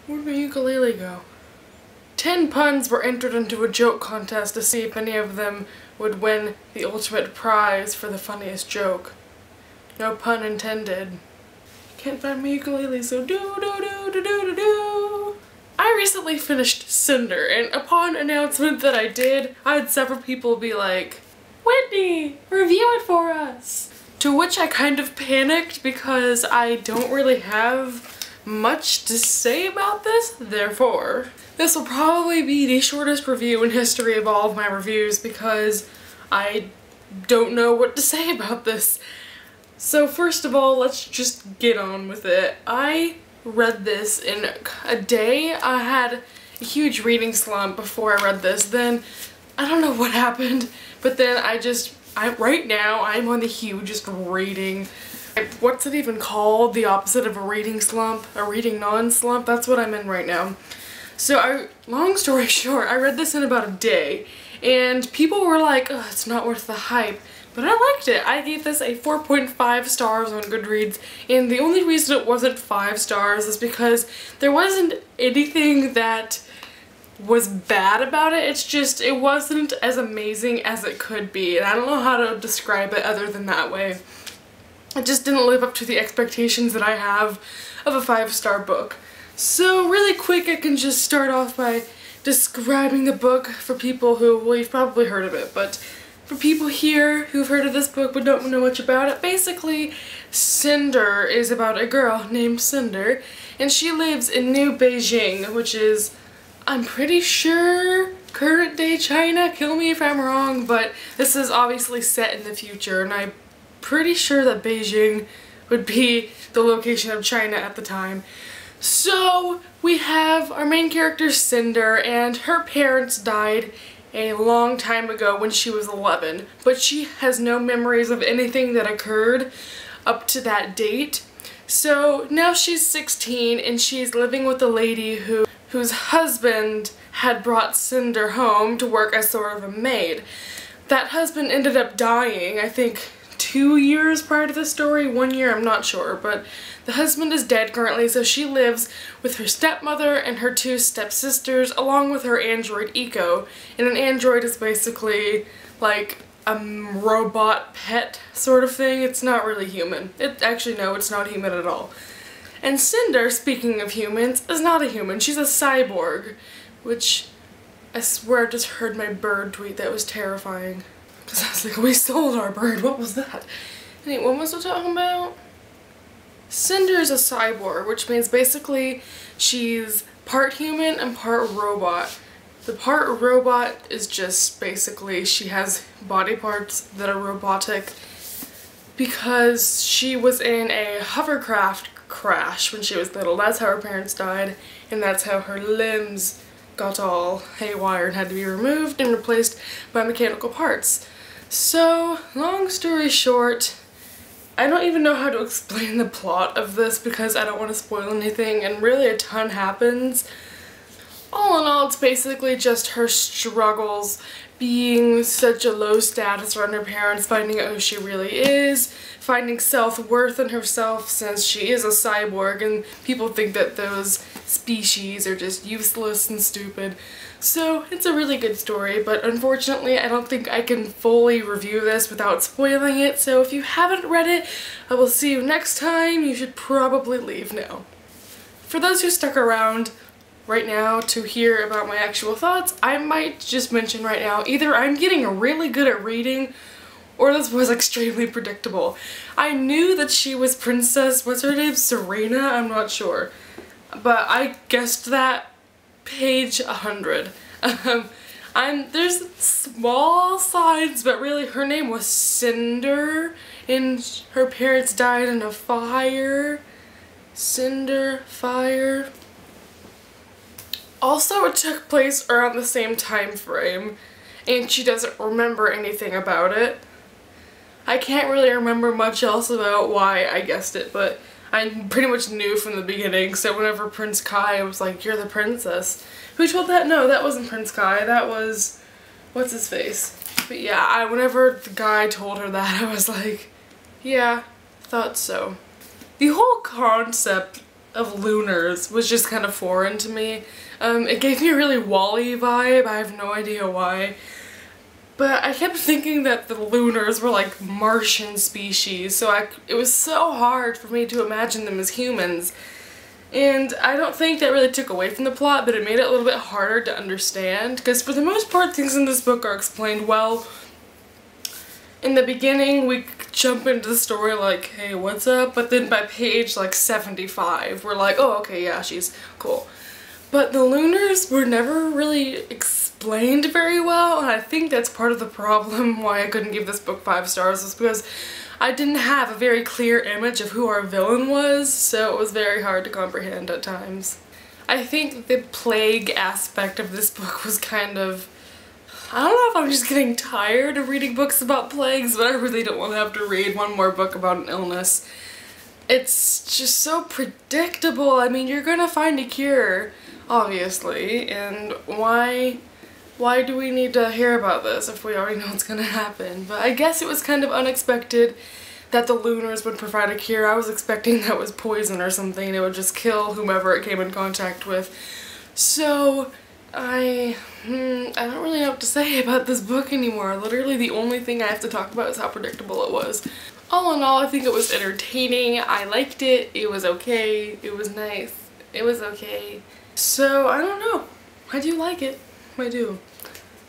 Where'd my ukulele go? 10 puns were entered into a joke contest to see if any of them would win the ultimate prize for the funniest joke. No pun intended. Can't find my ukulele, so do. I recently finished Cinder, and upon announcement that I did, I had several people be like, "Whitney, review it for us!" To which I kind of panicked because I don't really have much to say about this, therefore this will probably be the shortest review in history of all of my reviews because I don't know what to say about this. So first of all, let's just get on with it. I read this in a day. I had a huge reading slump before I read this. Then I don't know what happened, but then right now I'm on the hugest reading. What's it even called? The opposite of a reading slump? A reading non-slump? That's what I'm in right now. So long story short, I read this in about a day, and people were like, "Ugh, it's not worth the hype." But I liked it. I gave this a 4.5 stars on Goodreads, and the only reason it wasn't 5 stars is because there wasn't anything that was bad about it. It's just, it wasn't as amazing as it could be, and I don't know how to describe it other than that way. It just didn't live up to the expectations that I have of a 5-star book. So really quick, I can just start off by describing the book for people who, well, you've probably heard of it, but for people here who've heard of this book but don't know much about it, basically Cinder is about a girl named Cinder, and she lives in New Beijing, which is, I'm pretty sure, current day China. Kill me if I'm wrong, but this is obviously set in the future, and I'm pretty sure that Beijing would be the location of China at the time. So we have our main character Cinder, and her parents died a long time ago when she was 11, but she has no memories of anything that occurred up to that date. So now she's 16 and she's living with a lady whose husband had brought Cinder home to work as sort of a maid. That husband ended up dying, I think 2 years prior to the story, 1 year, I'm not sure, but the husband is dead currently, so she lives with her stepmother and her 2 stepsisters along with her android Eco. And an android is basically like a robot pet sort of thing. It's not really human. Actually, no, it's not human at all. And Cinder, speaking of humans, is not a human. She's a cyborg, which I swear I just heard my bird tweet. That was terrifying. Because I was like, we sold our bird. What was that? Anyway, what was I talking about? Cinder is a cyborg, which means basically she's part human and part robot. The part robot is just basically she has body parts that are robotic because she was in a hovercraft crash when she was little. That's how her parents died, and that's how her limbs got all haywire and had to be removed and replaced by mechanical parts. So, long story short, I don't even know how to explain the plot of this because I don't want to spoil anything, and really a ton happens. All in all, it's basically just her struggles being such a low status around her parents, finding out who she really is, finding self-worth in herself since she is a cyborg and people think that those species are just useless and stupid. So it's a really good story, but unfortunately I don't think I can fully review this without spoiling it, so if you haven't read it, I will see you next time. You should probably leave now. For those who stuck around right now to hear about my actual thoughts, I might just mention right now, either I'm getting really good at reading or this was extremely predictable. I knew that she was Princess, what's her name, Serena? I'm not sure. But I guessed that page 100. There's small signs, but really her name was Cinder and her parents died in a fire. Cinder, fire. Also, it took place around the same time frame, and she doesn't remember anything about it. I can't really remember much else about why I guessed it, but I pretty much knew from the beginning, so whenever Prince Kai was like, "You're the princess." Who told that? No, that wasn't Prince Kai, that was, what's his face? But yeah, whenever the guy told her that, I was like, yeah, thought so. The whole concept of lunars was just kind of foreign to me. It gave me a really Wall-E vibe, I have no idea why. But I kept thinking that the lunars were like Martian species, so it was so hard for me to imagine them as humans. And I don't think that really took away from the plot, but it made it a little bit harder to understand, because for the most part things in this book are explained well. In the beginning we jump into the story like, hey, what's up? But then by page like 75 we're like, oh, okay, yeah, she's cool. But the lunars were never really explained very well, and I think that's part of the problem why I couldn't give this book 5 stars, is because I didn't have a very clear image of who our villain was, so it was very hard to comprehend at times. I think the plague aspect of this book was kind of... I don't know if I'm just getting tired of reading books about plagues, but I really don't want to have to read one more book about an illness. It's just so predictable. I mean, you're gonna find a cure, obviously, and why do we need to hear about this if we already know what's gonna happen? But I guess it was kind of unexpected that the lunars would provide a cure. I was expecting that was poison or something. It would just kill whomever it came in contact with. So I don't really know what to say about this book anymore. Literally the only thing I have to talk about is how predictable it was. All in all, I think it was entertaining. I liked it. It was okay. It was nice. It was okay. So I don't know. I do like it. I do.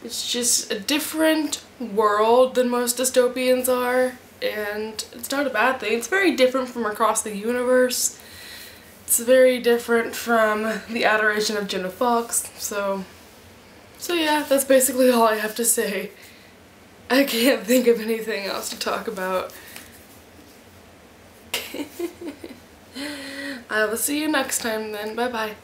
It's just a different world than most dystopians are, and it's not a bad thing. It's very different from Across the Universe. It's very different from The Adoration of Jenna Fox, so yeah, that's basically all I have to say. I can't think of anything else to talk about. I will see you next time then. Bye bye.